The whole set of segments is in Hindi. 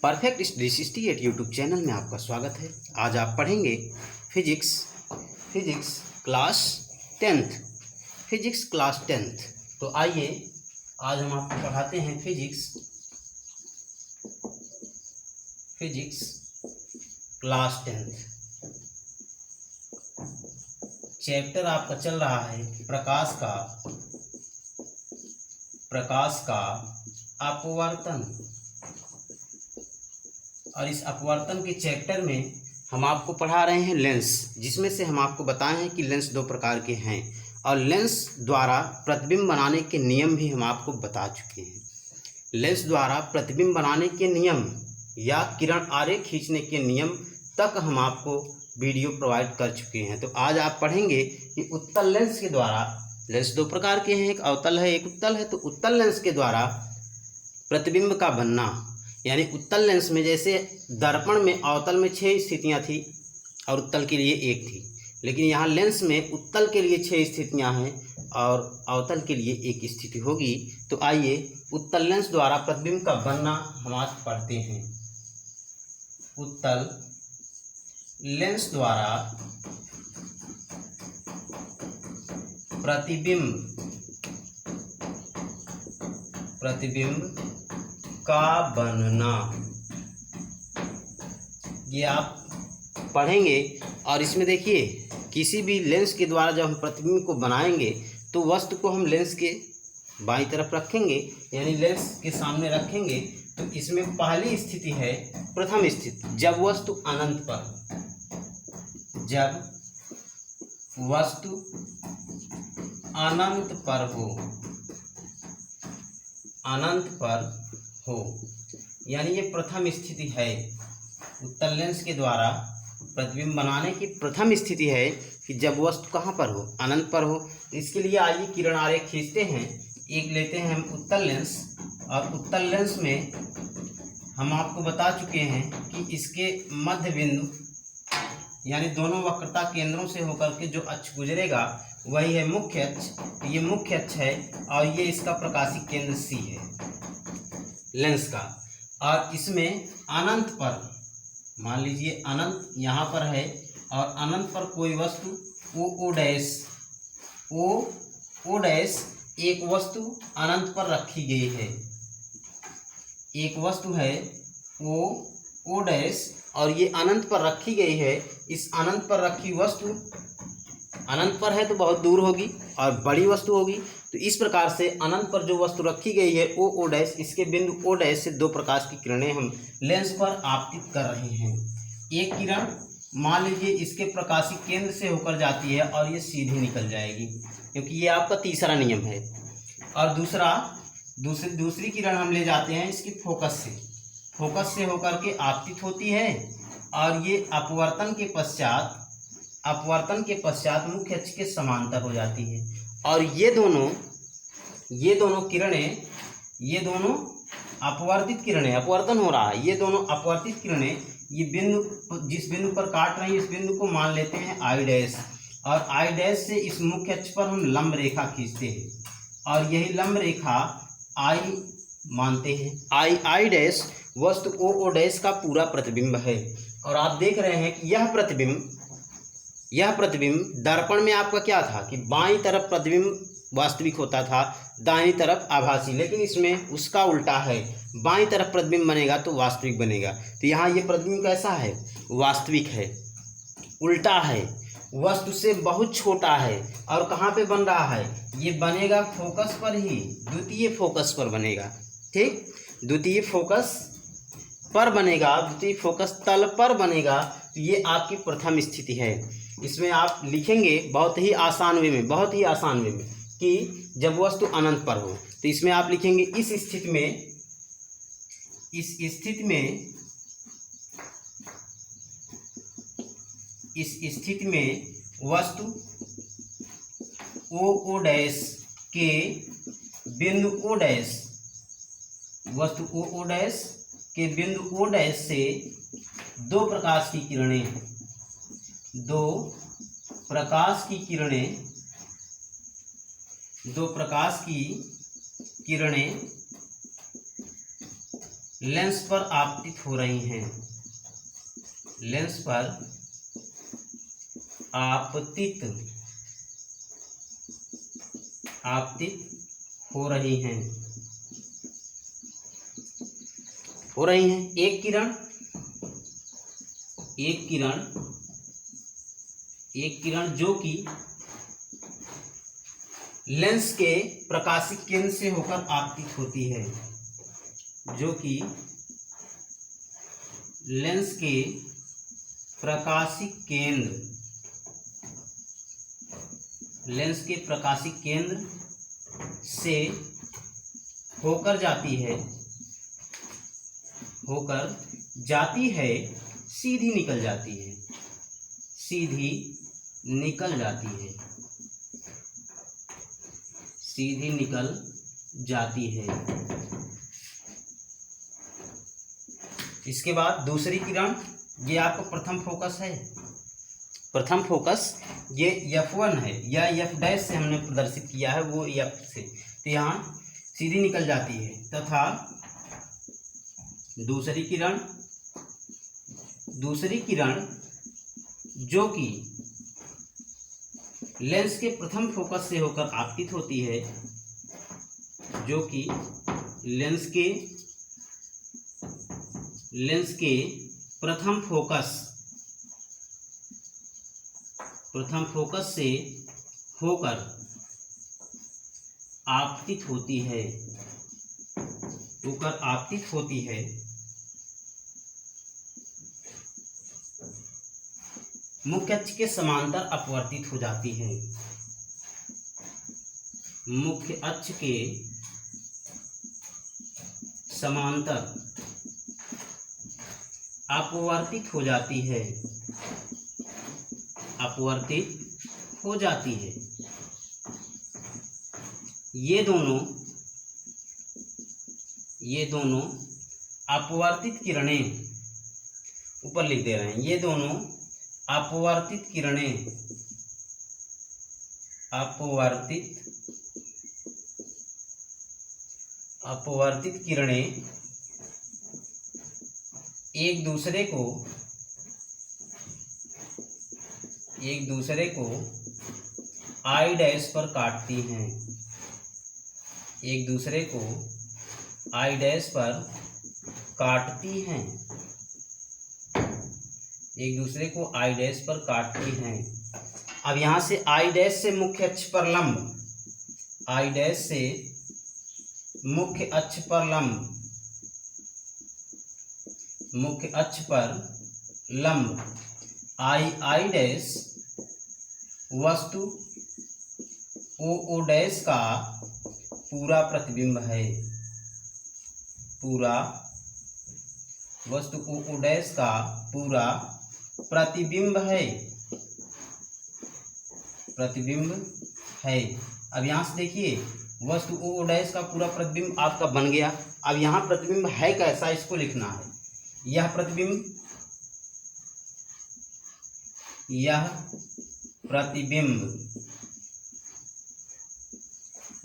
परफेक्ट 368 यूट्यूब चैनल में आपका स्वागत है। आज आप पढ़ेंगे physics class 10th। Physics class 10th। तो आइए आज हम आपको पढ़ाते हैं फिजिक्स क्लास 10th। चैप्टर आपका चल रहा है प्रकाश का अपवर्तन। और इस अपवर्तन के चैप्टर में हम आपको पढ़ा रहे हैं लेंस, जिसमें से हम आपको बताए हैं कि लेंस दो प्रकार के हैं और लेंस द्वारा प्रतिबिंब बनाने के नियम भी हम आपको बता चुके हैं। लेंस द्वारा प्रतिबिंब बनाने के नियम या किरण आरेख खींचने के नियम तक हम आपको वीडियो प्रोवाइड कर चुके हैं। तो आज आप पढ़ेंगे कि उत्तल लेंस के द्वारा, लेंस दो प्रकार के हैं, एक अवतल है एक उत्तल है। तो उत्तल लेंस के द्वारा प्रतिबिंब का बनना, यानी उत्तल लेंस में जैसे दर्पण में अवतल में 6 स्थितियां थी और उत्तल के लिए 1 थी, लेकिन यहाँ लेंस में उत्तल के लिए 6 स्थितियां हैं और अवतल के लिए 1 स्थिति होगी। तो आइए उत्तल लेंस द्वारा प्रतिबिंब का बनना हम आज पढ़ते हैं। उत्तल लेंस द्वारा प्रतिबिंब का बनना, ये आप पढ़ेंगे। और इसमें देखिए, किसी भी लेंस के द्वारा जब हम प्रतिबिंब को बनाएंगे तो वस्तु को हम लेंस के बाईं तरफ रखेंगे, यानी लेंस के सामने रखेंगे। तो इसमें पहली स्थिति है प्रथम स्थिति, जब वस्तु अनंत पर हो, यानी ये प्रथम स्थिति है। उत्तल लेंस के द्वारा प्रतिबिंब बनाने की प्रथम स्थिति है कि जब वस्तु कहाँ पर हो, अनंत पर हो। इसके लिए आइए किरण आरेख खींचते हैं। एक लेते हैं हम उत्तल लेंस, और उत्तल लेंस में हम आपको बता चुके हैं कि इसके मध्य बिंदु, यानी दोनों वक्रता केंद्रों से होकर के जो अक्ष गुजरेगा वही है मुख्य अक्ष। ये मुख्य अक्ष है और ये इसका प्रकाशिक केंद्र सी है लेंस का। और इसमें अनंत पर, मान लीजिए अनंत यहाँ पर है और अनंत पर कोई वस्तु ओ डैश एक वस्तु अनंत पर रखी गई है। एक वस्तु है ओ डैश और ये अनंत पर रखी गई है। इस अनंत पर रखी वस्तु अनंत पर है तो बहुत दूर होगी और बड़ी वस्तु होगी। तो इस प्रकार से अनंत पर जो वस्तु रखी गई है ओ डैश, इसके बिंदु ओ डैश से 2 प्रकाश की किरणें हम लेंस पर आपतित कर रहे हैं। एक किरण मान लीजिए इसके प्रकाशिक केंद्र से होकर जाती है और ये सीधी निकल जाएगी, क्योंकि ये आपका तीसरा नियम है। और दूसरी किरण हम ले जाते हैं इसकी फोकस से होकर के आपतित होती है और ये अपवर्तन के पश्चात मुख्य अक्ष के समांतर हो जाती है। और ये दोनों किरणें, ये दोनों अपवर्तित किरणें, अपवर्तन हो रहा है, ये दोनों अपवर्तित किरणें ये बिंदु, जिस बिंदु पर काट रही है इस बिंदु को मान लेते हैं आई डैश, और आई डैश से इस मुख्य अक्ष पर हम लंब रेखा खींचते हैं और यही लंब रेखा आई मानते हैं। आई डैश वस्तु ओ डैश का पूरा प्रतिबिंब है। और आप देख रहे हैं कि यह प्रतिबिंब दर्पण में आपका क्या था कि बाईं तरफ प्रतिबिंब वास्तविक होता था, दाईं तरफ आभासी, लेकिन इसमें उसका उल्टा है, बाईं तरफ प्रतिबिंब बनेगा तो वास्तविक बनेगा। तो यहाँ ये प्रतिबिंब कैसा है, वास्तविक है, उल्टा है, वस्तु से बहुत छोटा है। और कहाँ पे बन रहा है, ये बनेगा फोकस पर ही, द्वितीय फोकस पर बनेगा। ठीक, द्वितीय फोकस पर बनेगा, द्वितीय फोकस तल पर बनेगा। तो ये आपकी प्रथम स्थिति है। इसमें आप लिखेंगे बहुत ही आसान वे में कि जब वस्तु अनंत पर हो, तो इसमें आप लिखेंगे इस स्थिति में वस्तु ओ डैश के बिंदु ओ डैश से 2 प्रकाश की किरणें लेंस पर आपतित हो रही हैं, लेंस पर आपतित हो रही हैं, एक किरण जो कि लेंस के प्रकाशिक केंद्र से होकर आपतित होती है, जो कि लेंस के प्रकाशिक केंद्र से होकर जाती है, सीधी निकल जाती है। इसके बाद दूसरी किरण, ये आपका प्रथम फोकस है, ये F1 है, या F' से हमने प्रदर्शित किया है, वो F से, तो यहाँ सीधी निकल जाती है। तथा दूसरी किरण जो कि लेंस के प्रथम फोकस से होकर आपतित होती है, जो कि लेंस के प्रथम फोकस से होकर आपतित होती है, मुख्य अक्ष के समांतर अपवर्तित हो जाती है, मुख्य अक्ष के समांतर अपवर्तित हो जाती है, ये दोनों अपवर्तित किरणें, ऊपर लिख दे रहे हैं, ये दोनों अपवर्तित किरणें एक दूसरे को I' पर काटती हैं, अब यहाँ से I' से मुख्य अक्ष पर लंब I' वस्तु OO' का पूरा प्रतिबिंब है, वस्तु OO' का पूरा प्रतिबिंब है। अब यहाँ से देखिए, वस्तु OO' का पूरा प्रतिबिंब आपका बन गया। अब यहाँ प्रतिबिंब है कैसा, इसको लिखना है। यह प्रतिबिंब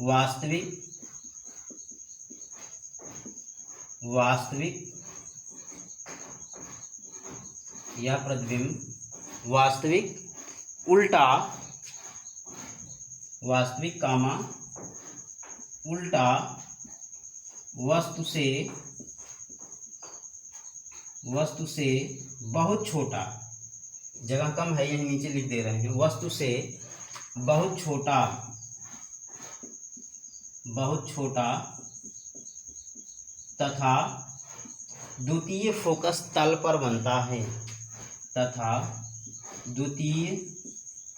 वास्तविक उल्टा वस्तु से बहुत छोटा, जगह कम है, यहीं नीचे लिख दे रहे हैं, वस्तु से बहुत छोटा तथा द्वितीय फोकस तल पर बनता है, द्वितीय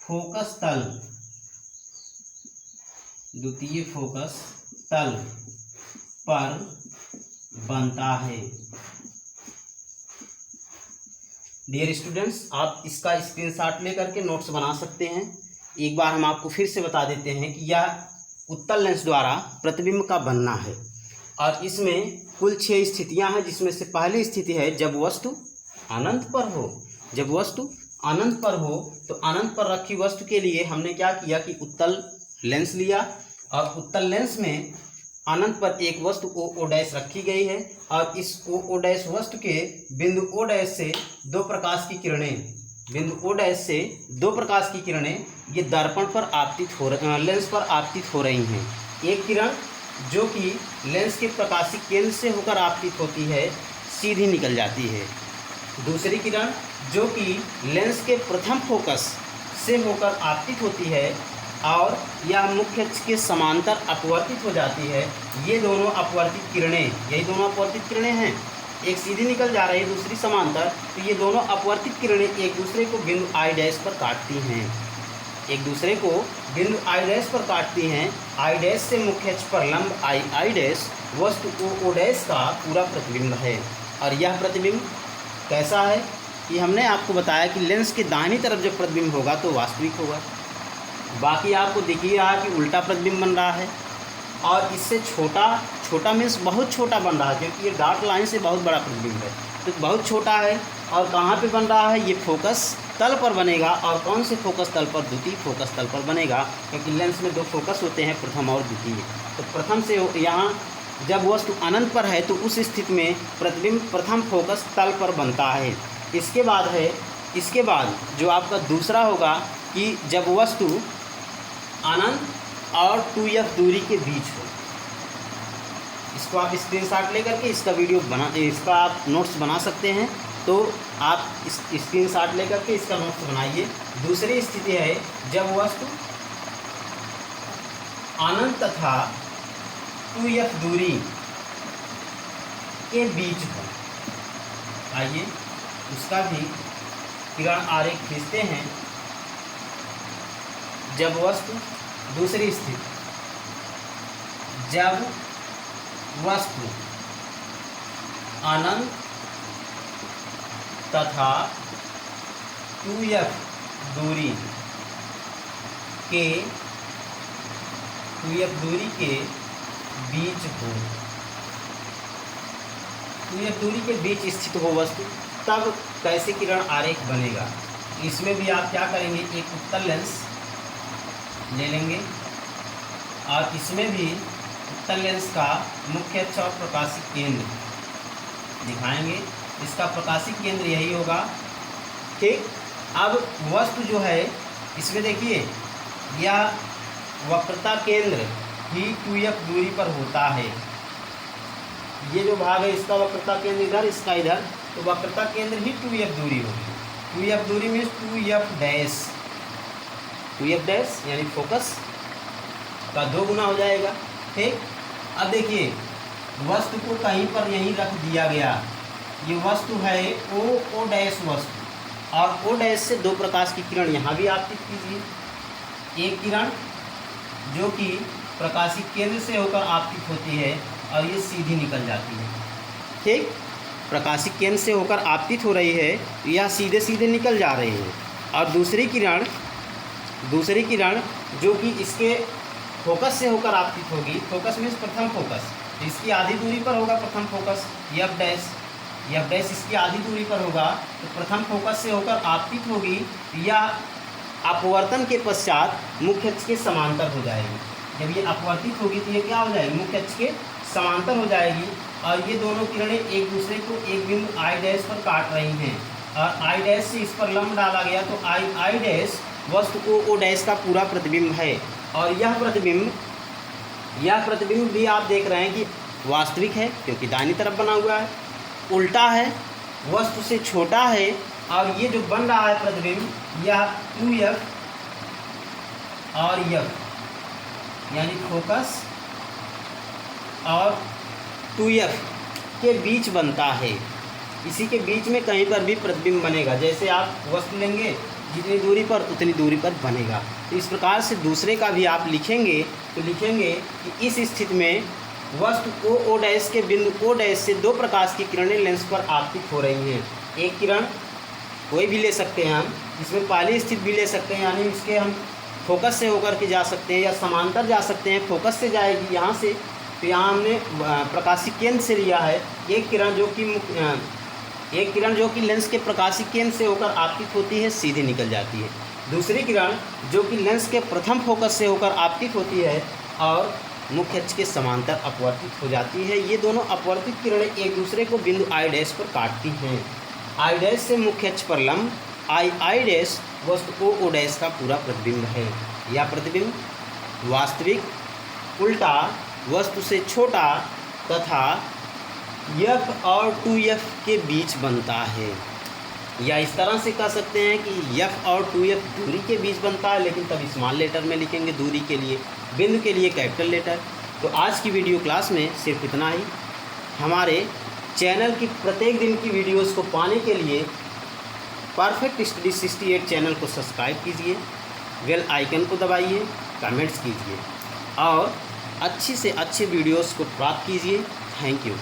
फोकस तल पर बनता है। डियर स्टूडेंट्स, आप इसका स्क्रीनशॉट लेकर के नोट्स बना सकते हैं। एक बार हम आपको फिर से बता देते हैं कि यह उत्तल लेंस द्वारा प्रतिबिंब का बनना है, और इसमें कुल 6 स्थितियां हैं, जिसमें से पहली स्थिति है जब वस्तु अनंत पर हो। जब वस्तु अनंत पर हो तो अनंत पर रखी वस्तु के लिए हमने क्या किया कि उत्तल लेंस लिया, और उत्तल लेंस में अनंत पर एक वस्तु ओ डैश रखी गई है और इस ओ डैश वस्तु के बिंदु ओ डैश से दो प्रकाश की किरणें ये दर्पण पर आपतित हो लेंस पर आपतित हो रही हैं। एक किरण जो कि लेंस के प्रकाशिक केंद्र से होकर आपतित होती है सीधी निकल जाती है। दूसरी किरण जो कि लेंस के प्रथम फोकस से होकर आपतित होती है और यह मुख्य अक्ष के समांतर अपवर्तित हो जाती है। ये दोनों अपवर्तित किरणें, यही दोनों अपवर्तित किरणें हैं, एक सीधी निकल जा रही है, दूसरी समांतर। तो ये दोनों अपवर्तित किरणें एक दूसरे को बिंदु आई डैश पर काटती हैं, आई डैश से मुख्य अक्ष पर लंब आई डैश वस्तु ओ डैश का पूरा प्रतिबिंब है। और यह प्रतिबिंब कैसा है कि हमने आपको बताया कि लेंस के दाहिनी तरफ जब प्रतिबिंब होगा तो वास्तविक होगा। बाकी आपको दिख ही रहा है कि उल्टा प्रतिबिंब बन रहा है और इससे छोटा मीन्स बहुत छोटा बन रहा है, क्योंकि ये डॉट लाइन से बहुत बड़ा प्रतिबिंब है तो बहुत छोटा है। और कहाँ पे बन रहा है, ये फोकस तल पर बनेगा। और कौन से फोकस तल पर, द्वितीय फोकस तल पर बनेगा, क्योंकि लेंस में दो फोकस होते हैं, प्रथम और द्वितीय। तो प्रथम से यहाँ जब वस्तु अनंत पर है तो उस स्थिति में प्रतिबिंब प्रथम फोकस तल पर बनता है। इसके बाद जो आपका दूसरा होगा कि जब वस्तु अनंत और 2f दूरी के बीच हो। इसको आप स्क्रीनशॉट लेकर के इसका आप नोट्स बना सकते हैं। तो आप इस स्क्रीनशॉट लेकर के इसका नोट्स बनाइए। दूसरी स्थिति है जब वस्तु अनंत तथा 2f दूरी के बीच हो। आइए उसका भी किरण आरेख खींचते हैं। जब वस्तु, दूसरी स्थिति, जब वस्तु अनंत तथा 2f दूरी के बीच हो, 2f दूरी के बीच स्थित हो वस्तु, तब कैसे किरण आरेख बनेगा। इसमें भी आप क्या करेंगे, एक उत्तल लेंस ले लेंगे और इसमें भी उत्तल लेंस का मुख्य अक्ष और प्रकाशिक केंद्र दिखाएंगे। इसका प्रकाशिक केंद्र यही होगा, ठीक। अब वस्तु जो है इसमें देखिए यह वक्रता केंद्र ही 2f दूरी पर होता है। ये जो भाग है इसका वक्रता केंद्र इधर, इसका इधर, तो वक्रता केंद्र ही 2f दूरी होगी। 2f दूरी मीन्स 2f डैश यानी फोकस का 2 गुना हो जाएगा, ठीक। अब देखिए वस्तु को कहीं पर यहीं रख दिया गया। ये वस्तु है ओ डैश वस्तु और ओ डैश से दो प्रकाश की किरण यहाँ भी आपतित कीजिए। एक किरण जो कि प्रकाशिक केंद्र से होकर आपतित होती है और ये सीधी निकल जाती है, ठीक। प्रकाशिक केंद्र से होकर आपतित हो रही है, यह सीधे सीधे निकल जा रही है। और दूसरी किरण जो कि इसके फोकस से होकर आपतित होगी। फोकस मीन्स प्रथम फोकस, इसकी आधी दूरी पर होगा प्रथम फोकस, एफ डैश इसकी आधी दूरी पर होगा तो प्रथम फोकस से होकर आपतित होगी। या अपवर्तन के पश्चात मुख्य अक्ष के समांतर हो जाएगी। जब ये अपवर्तित होगी तो ये क्या हो जाएगी, मुख्य अक्ष के समांतर हो जाएगी। और ये दोनों किरणें एक दूसरे को एक बिंदु आई डैश पर काट रही हैं और आई डैश से इस पर लंब डाला गया तो आई डैश वस्तु ओ डैश का पूरा प्रतिबिंब है। और यह प्रतिबिंब भी आप देख रहे हैं कि वास्तविक है, क्योंकि दाहिनी तरफ बना हुआ है, उल्टा है, वस्तु से छोटा है। और ये जो बन रहा है प्रतिबिंब यह 2f और f यानी फोकस और 2f के बीच बनता है। इसी के बीच में कहीं पर भी प्रतिबिंब बनेगा। जैसे आप वस्तु लेंगे जितनी दूरी पर उतनी दूरी पर बनेगा। तो इस प्रकार से दूसरे का भी आप लिखेंगे तो लिखेंगे कि इस स्थिति में वस्तु ओ डैश के बिंदु ओ डैश से दो प्रकाश की किरणें लेंस पर आपतित हो रही हैं। एक किरण कोई भी ले सकते हैं हम, इसमें पहली स्थिति भी ले सकते हैं, यानी इसके हम फोकस से होकर के जा सकते हैं या समांतर जा सकते हैं। फोकस से जाएगी यहाँ से, तो यहाँ हमने प्रकाशिक केंद्र से लिया है। एक किरण जो कि लेंस के प्रकाशिक केंद्र से होकर आपतित होती है, सीधे निकल जाती है। दूसरी किरण जो कि लेंस के प्रथम फोकस से होकर आपतित होती है और मुख्य अक्ष के समांतर अपवर्तित हो जाती है। ये दोनों अपवर्तित किरणें एक दूसरे को बिंदु I डैश पर काटती हैं। I डैश से मुख्य अक्ष पर लंब I डैश वस्तु O डैश का पूरा प्रतिबिंब है। यह प्रतिबिंब वास्तविक उल्टा वस्तु से छोटा तथा F और 2F के बीच बनता है। या इस तरह से कह सकते हैं कि F और 2F दूरी के बीच बनता है, लेकिन तब स्मॉल लेटर में लिखेंगे दूरी के लिए, बिंदु के लिए कैपिटल लेटर। तो आज की वीडियो क्लास में सिर्फ इतना ही। हमारे चैनल की प्रत्येक दिन की वीडियोस को पाने के लिए परफेक्ट स्टडी 68 चैनल को सब्सक्राइब कीजिए, बेल आइकन को दबाइए, कमेंट्स कीजिए और अच्छी से अच्छे वीडियोस को प्राप्त कीजिए। Thank you.